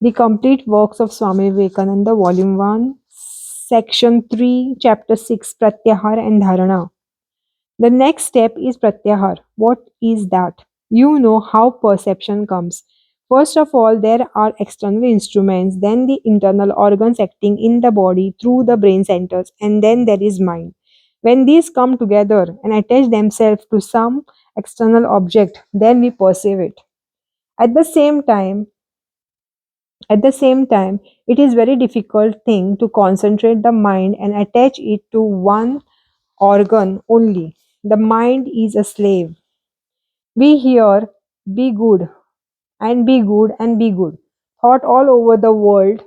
The complete works of Swami Vivekananda, Volume 1, Section 3, Chapter 6, Pratyahara and Dharana. The next step is Pratyahara. What is that? You know how perception comes. First of all, there are external instruments, then the internal organs acting in the body through the brain centers, and then there is mind. When these come together and attach themselves to some external object, then we perceive it. At the same time, at the same time, it is very difficult thing to concentrate the mind and attach it to one organ only. The mind is a slave. We hear be good and be good and be good. Thought all over the world,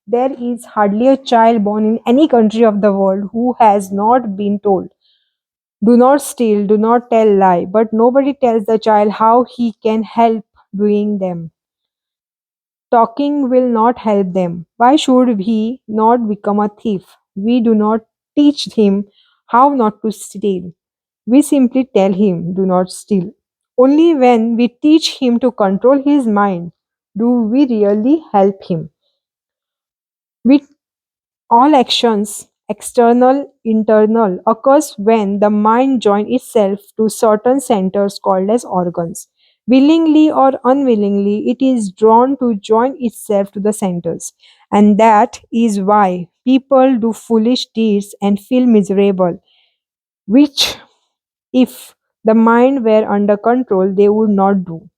there is hardly a child born in any country of the world who has not been told, do not steal, do not tell lie, but nobody tells the child how he can help doing them. Talking will not help them. Why should he not become a thief? We do not teach him how not to steal. We simply tell him, do not steal. Only when we teach him to control his mind do we really help him. We all actions, external, internal, occurs when the mind joins itself to certain centers called as organs. Willingly or unwillingly, it is drawn to join itself to the centers. And that is why people do foolish deeds and feel miserable, which, if the mind were under control, they would not do.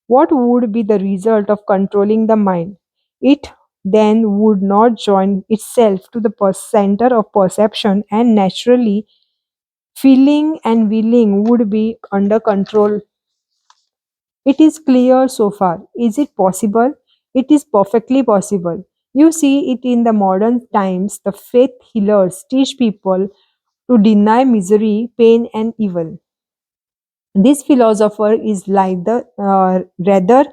What would be the result of controlling the mind? It then would not join itself to the center of perception, and naturally, feeling and willing would be under control. It is clear so far. Is it possible? It is perfectly possible. You see it in the modern times. The faith healers teach people to deny misery, pain, and evil. This philosopher is like the rather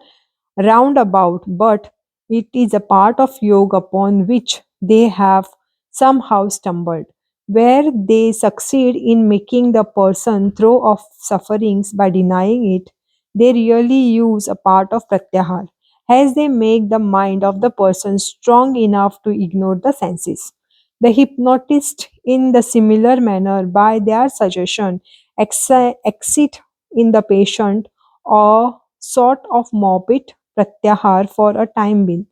roundabout, but it is a part of yoga upon which they have somehow stumbled, where they succeed in making the person throw off sufferings by denying it. They really use a part of pratyahar, as they make the mind of the person strong enough to ignore the senses. The hypnotist, in the similar manner, by their suggestion, exit in the patient or sort of morbid pratyahar for a time being.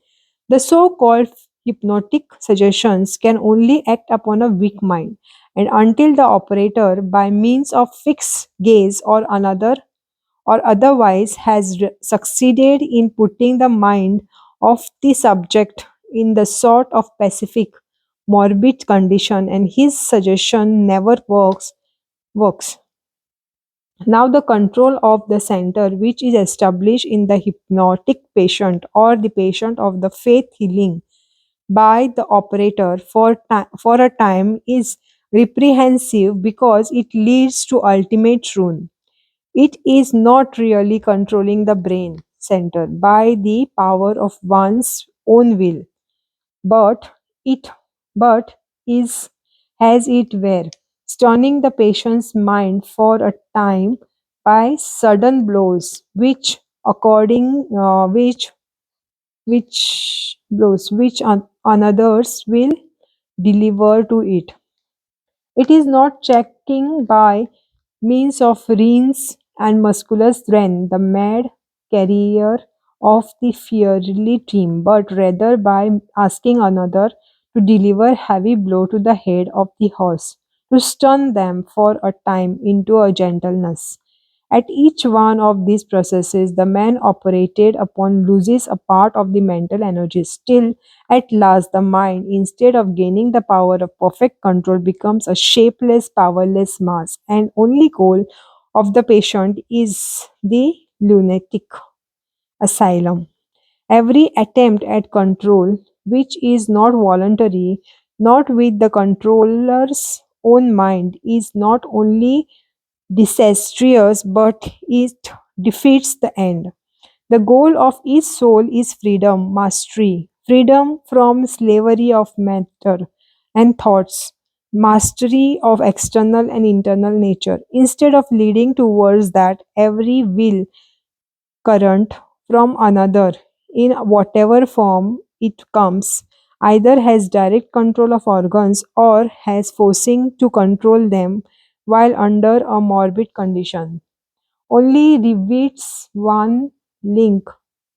The so-called hypnotic suggestions can only act upon a weak mind, and until the operator, by means of fixed gaze or another or otherwise, has succeeded in putting the mind of the subject in the sort of pacific, morbid condition, and his suggestion never works. Now, the control of the center, which is established in the hypnotic patient or the patient of the faith healing by the operator for a time, is reprehensive because it leads to ultimate ruin. It is not really controlling the brain center by the power of one's own will, but it but is, as it were, stunning the patient's mind for a time by sudden blows, which others will deliver to it. It is not checking by means of reins and muscular strength the mad carrier of the fiery team, but rather by asking another to deliver heavy blow to the head of the horse, to stun them for a time into a gentleness. At each one of these processes, the man operated upon loses a part of the mental energy. Still, at last, the mind, instead of gaining the power of perfect control, becomes a shapeless, powerless mass, and only goal of the patient is the lunatic asylum. Every attempt at control, which is not voluntary, not with the controller's own mind, is not only disastrous, but it defeats the end. The goal of each soul is freedom, mastery, freedom from slavery of matter and thoughts, mastery of external and internal nature. Instead of leading towards that, every will current from another in whatever form it comes, either has direct control of organs or has forcing to control them while under a morbid condition, only reveals one link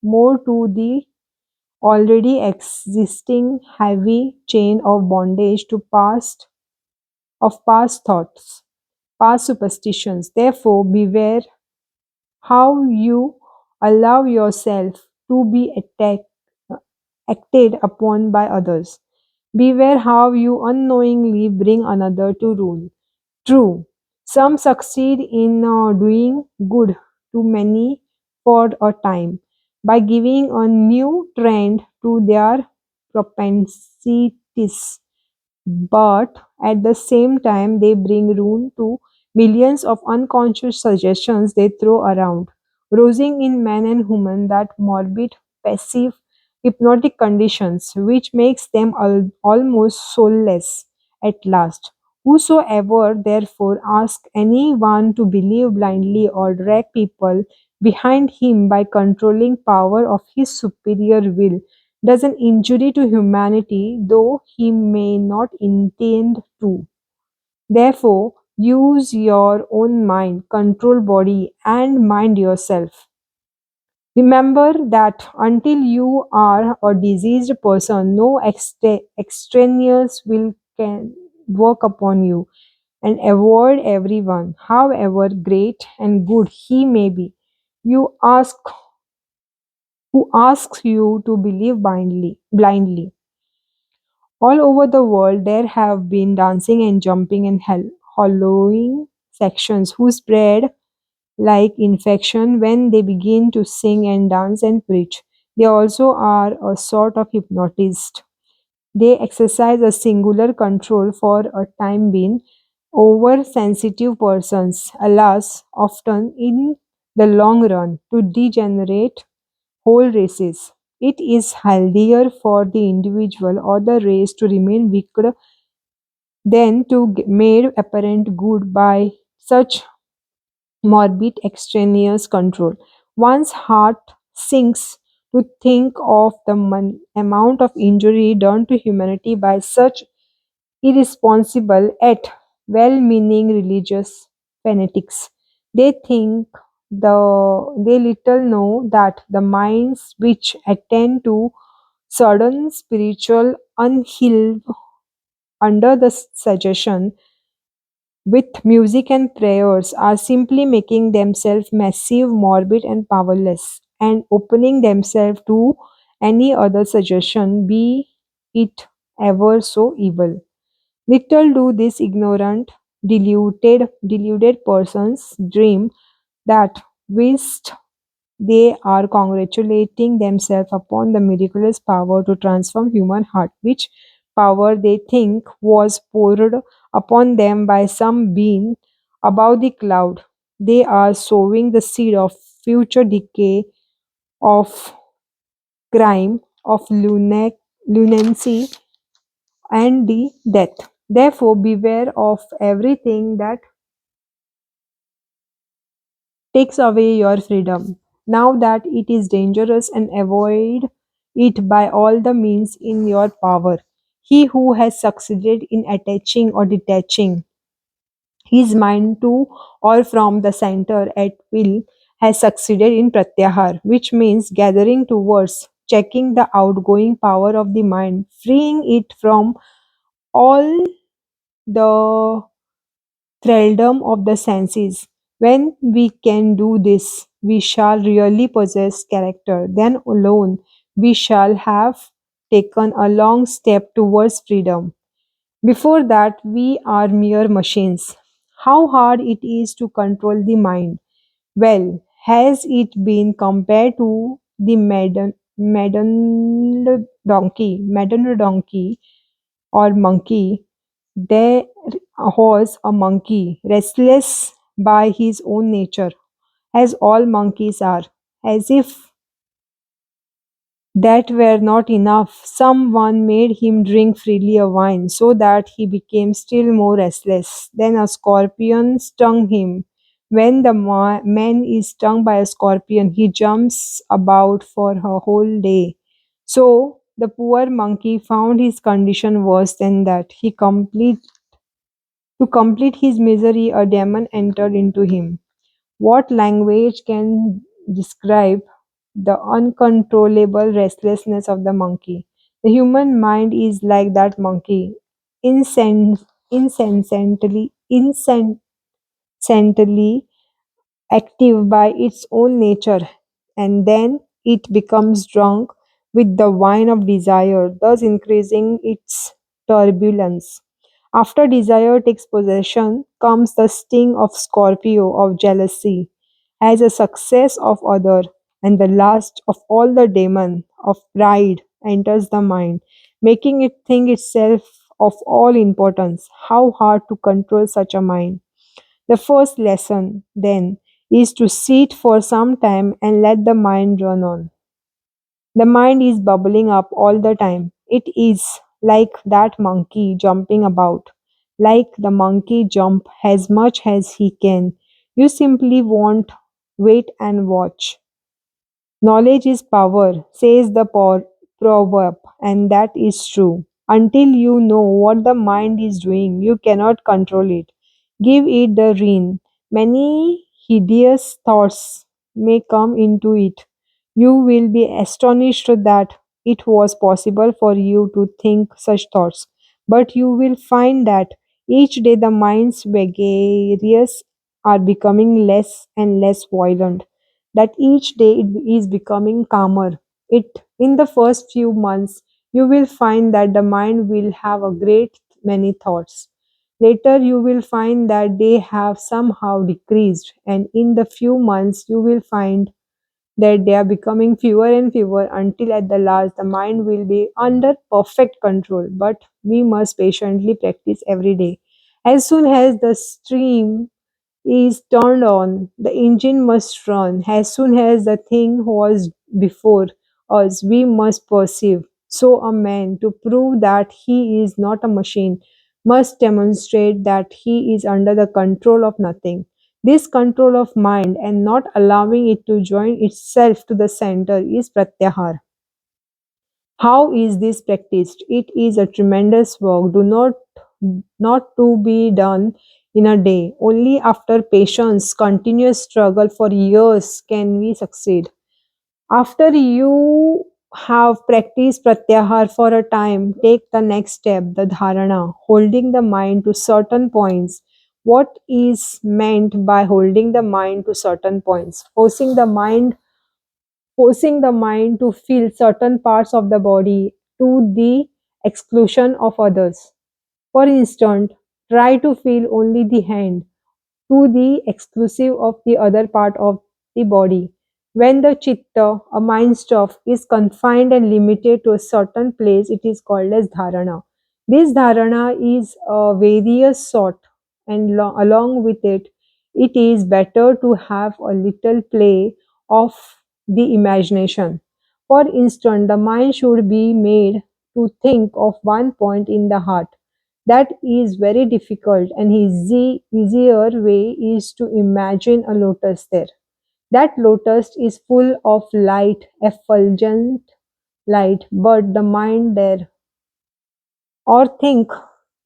more to the already existing heavy chain of bondage to past thoughts, past superstitions. Therefore, beware how you allow yourself to be acted upon by others. Beware how you unknowingly bring another to rule. True, some succeed in doing good to many for a time by giving a new trend to their propensities, but at the same time they bring ruin to millions of unconscious suggestions they throw around, rousing in men and women that morbid, passive, hypnotic conditions which makes them almost soulless at last. Whosoever therefore asks anyone to believe blindly or drag people behind him by controlling power of his superior will does an injury to humanity, though he may not intend to. Therefore, use your own mind, control body, and mind yourself. Remember that until you are a diseased person, no extraneous will can work upon you, and avoid everyone, however great and good he may be. You ask who asks you to believe blindly. All over the world, there have been dancing and jumping and hollowing sections who spread like infection when they begin to sing and dance and preach. They also are a sort of hypnotist. They exercise a singular control for a time being over sensitive persons, alas, often in the long run, to degenerate whole races. It is healthier for the individual or the race to remain wicked than to made apparent good by such morbid extraneous control. One's heart sinks to think of the amount of injury done to humanity by such irresponsible yet well-meaning religious fanatics. They think they little know that the minds which attend to sudden spiritual unhealed under the suggestion with music and prayers are simply making themselves massive, morbid, and powerless, and opening themselves to any other suggestion, be it ever so evil. Little do these ignorant, deluded persons dream that whilst they are congratulating themselves upon the miraculous power to transform human heart, which power they think was poured upon them by some being above the cloud. They are sowing the seed of future decay, of crime, of lunacy, and the death. Therefore, beware of everything that takes away your freedom. Now that it is dangerous, and avoid it by all the means in your power. He who has succeeded in attaching or detaching his mind to or from the center at will has succeeded in pratyahar, which means gathering towards, checking the outgoing power of the mind, freeing it from all the thraldom of the senses. When we can do this, we shall really possess character. Then alone we shall have taken a long step towards freedom. Before that, we are mere machines. How hard it is to control the mind. Well, has it been compared to the maddened donkey or monkey? There was a monkey, restless by his own nature, as all monkeys are. As if that were not enough, someone made him drink freely of wine, so that he became still more restless. Then a scorpion stung him. When the man is stung by a scorpion, he jumps about for a whole day. So the poor monkey found his condition worse than that. To complete his misery, a demon entered into him. What language can describe the uncontrollable restlessness of the monkey? The human mind is like that monkey, incessantly, incessantly active by its own nature, and then it becomes drunk with the wine of desire, thus increasing its turbulence. After desire takes possession, comes the sting of Scorpio of jealousy, as a success of other, and the last of all the demon of pride enters the mind, making it think itself of all importance. How hard to control such a mind! The first lesson, then, is to sit for some time and let the mind run on. The mind is bubbling up all the time. It is like that monkey jumping about. Like the monkey jump as much as he can. You simply won't wait and watch. Knowledge is power, says the proverb, and that is true. Until you know what the mind is doing, you cannot control it. Give it the rein. Many hideous thoughts may come into it. You will be astonished that it was possible for you to think such thoughts. But you will find that each day the mind's vagaries are becoming less and less violent, that each day it is becoming calmer. It in the first few months you will find that the mind will have a great many thoughts. Later you will find that they have somehow decreased, and in the few months you will find that they are becoming fewer and fewer until at the last the mind will be under perfect control. But we must patiently practice every day. As soon as the stream is turned on, the engine must run. As soon as the thing was before us, we must perceive. So, a man, to prove that he is not a machine, must demonstrate that he is under the control of nothing. This control of mind and not allowing it to join itself to the center is pratyahar. How is this practiced? It is a tremendous work. Do not to be done in a day. Only after patience, continuous struggle for years can we succeed. After you have practiced pratyahar for a time, take the next step, the dharana, holding the mind to certain points. What is meant by holding the mind to certain points? Forcing the mind to feel certain parts of the body to the exclusion of others. For instance, try to feel only the hand to the exclusive of the other part of the body. When the chitta, a mind stuff, is confined and limited to a certain place, it is called as dharana. This dharana is a various sort, and along with it, it is better to have a little play of the imagination. For instance, the mind should be made to think of one point in the heart. That is very difficult, and easier way is to imagine a lotus there. That lotus is full of light, effulgent light, but the mind there, or think,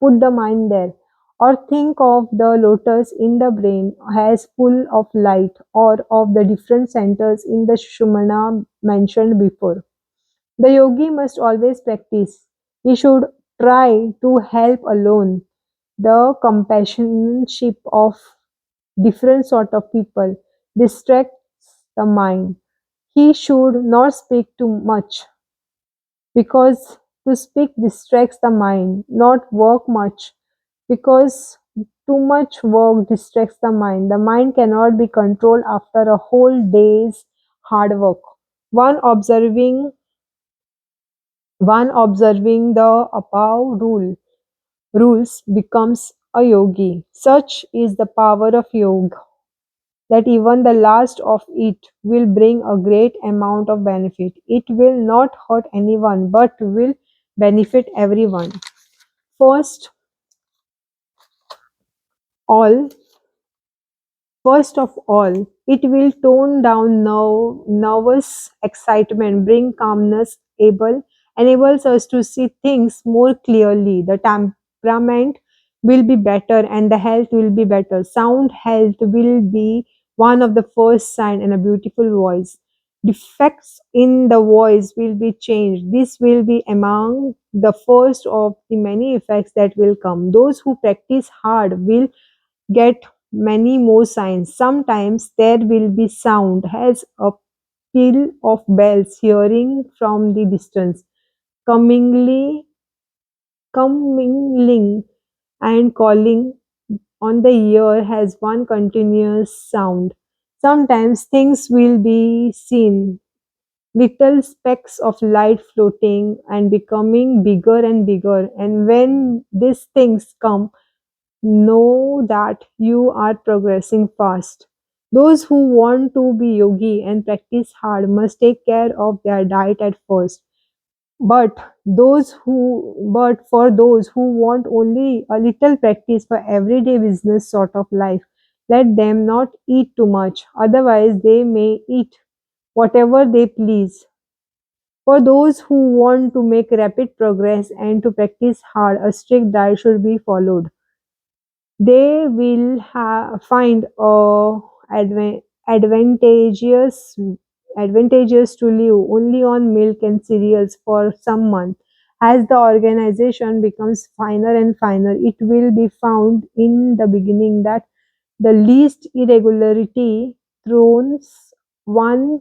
put the mind there, or think of the lotus in the brain as full of light, or of the different centers in the Shumana mentioned before. The yogi must always practice. He should try to help alone the companionship of different sort of people distracts the mind. He should not speak too much, because to speak distracts the mind, not work much, because too much work distracts the mind. The mind cannot be controlled after a whole day's hard work. One observing one observing the above rules becomes a yogi. Such is the power of yoga that even the last of it will bring a great amount of benefit. It will not hurt anyone but will benefit everyone. First all, First of all, it will tone down nervous excitement, bring calmness, enables us to see things more clearly. The temperament will be better and the health will be better. Sound health will be one of the first sign and a beautiful voice. Defects in the voice will be changed. This will be among the first of the many effects that will come. Those who practice hard will get many more signs. Sometimes there will be sound as a peal of bells hearing from the distance, comingly, commingling and calling on the ear has one continuous sound. Sometimes things will be seen, little specks of light floating and becoming bigger and bigger. And when these things come, know that you are progressing fast. Those who want to be yogi and practice hard must take care of their diet at first. But for those who want only a little practice for everyday business sort of life, let them not eat too much. Otherwise, they may eat whatever they please. For those who want to make rapid progress and to practice hard, a strict diet should be followed. They will find advantageous advantageous to live only on milk and cereals for some months. As the organization becomes finer and finer, it will be found in the beginning that the least irregularity throws one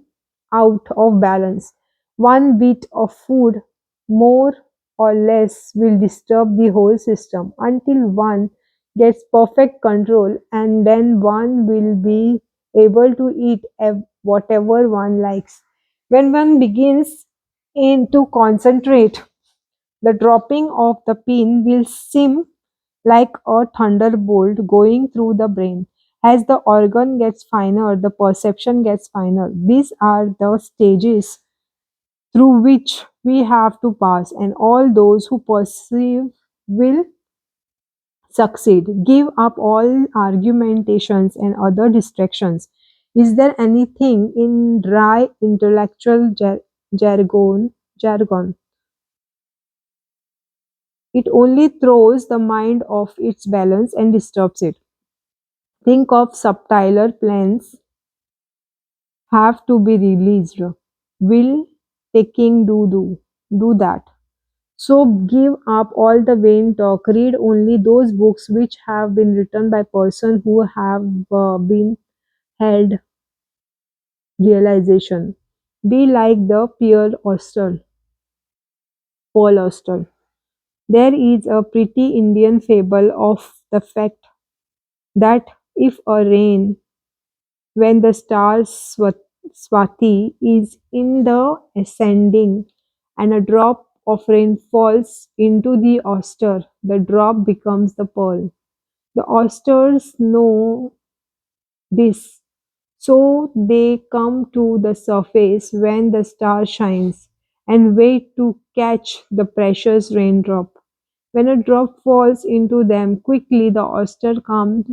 out of balance. One bit of food, more or less, will disturb the whole system until one gets perfect control, and then one will be able to eat whatever one likes. When one begins to concentrate, the dropping of the pin will seem like a thunderbolt going through the brain. As the organ gets finer, the perception gets finer. These are the stages through which we have to pass, and all those who perceive will succeed. Give up all argumentations and other distractions. Is there anything in dry intellectual jargon? It only throws the mind off its balance and disturbs it. Think of subtler plans have to be released. Will taking do that. So give up all the vain talk. Read only those books which have been written by person who have been held realization. Be like the Paul Auster. There is a pretty Indian fable of the fact that if a rain when the star Swati is in the ascending and a drop of rain falls into the oyster, the drop becomes the pearl. The oysters know this, so they come to the surface when the star shines and wait to catch the precious raindrop. When a drop falls into them, quickly the oyster comes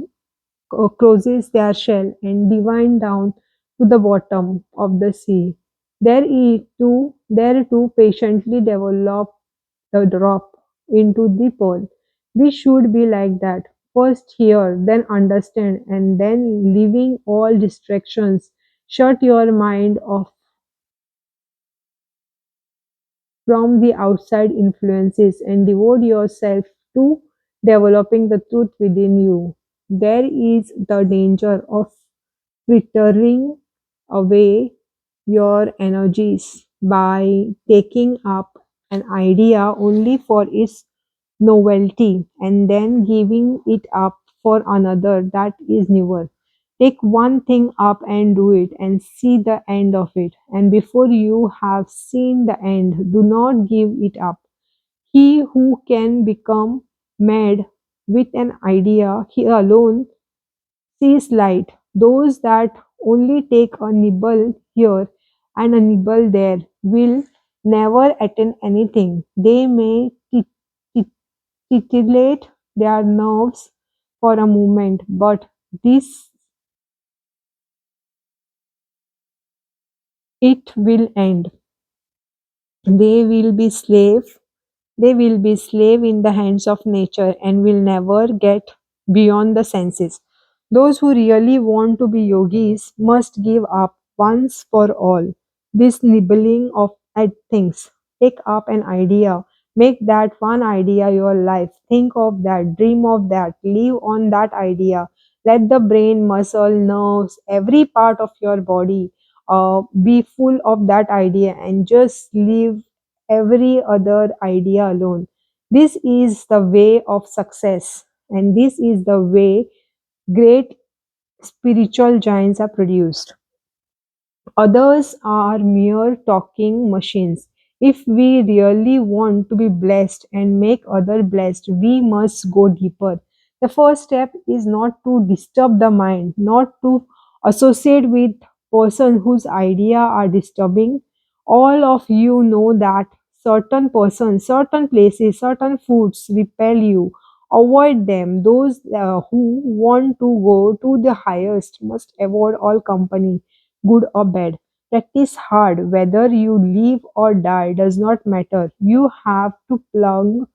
closes their shell and divine down to the bottom of the sea. There too patiently develop the drop into the pearl. We should be like that. First hear, then understand, and then leaving all distractions. Shut your mind off from the outside influences and devote yourself to developing the truth within you. There is the danger of frittering away your energies by taking up an idea only for its novelty and then giving it up for another that is newer. Take one thing up and do it and see the end of it. And before you have seen the end, do not give it up. He who can become mad with an idea, he alone sees light. Those that only take a nibble here and a nibble there will never attain anything. They may tit- titillate their nerves for a moment, but this it will end. They will be slave in the hands of nature and will never get beyond the senses. Those who really want to be yogis must give up once for all this nibbling of at things. Take up an idea, make that one idea your life. Think of that, dream of that, live on that idea. Let the brain, muscle, nerves, every part of your body be full of that idea and just live every other idea alone. This is the way of success, and this is the way great spiritual giants are produced. Others are mere talking machines. If we really want to be blessed and make others blessed, we must go deeper. The first step is not to disturb the mind, not to associate with person whose idea are disturbing. All of you know that certain persons, certain places, certain foods repel you. Avoid them. Those who want to go to the highest must avoid all company, good or bad. Practice hard. Whether you live or die does not matter. You have to plug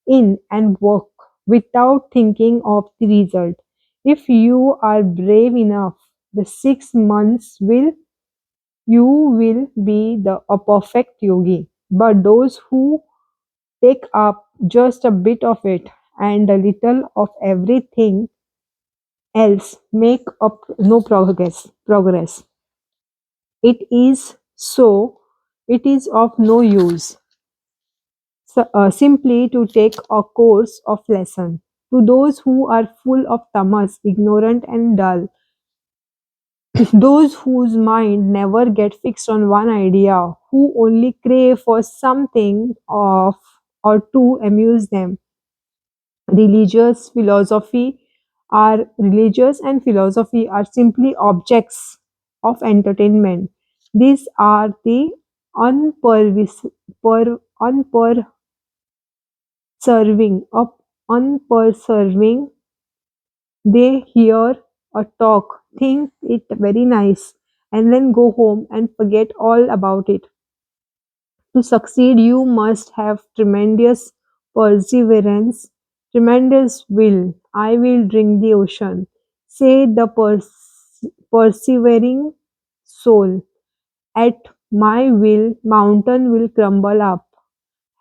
in and work without thinking of the result. If you are brave enough, the 6 months will you will be a perfect yogi. But those who take up just a bit of it and a little of everything else make up no progress. It is so, it is of no use simply to take a course of lesson. To those who are full of tamas, ignorant and dull, those whose mind never get fixed on one idea, who only crave for something of or to amuse them, religious philosophy religious and philosophy are simply objects of entertainment. These are the unpervis- unperserving of unperserving. They hear a talk, think it very nice, and then go home and forget all about it. To succeed, you must have tremendous perseverance, tremendous will. I will drink the ocean, say the persevering soul. At my will, mountain will crumble up.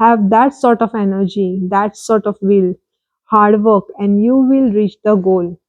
Have that sort of energy, that sort of will, hard work, and you will reach the goal.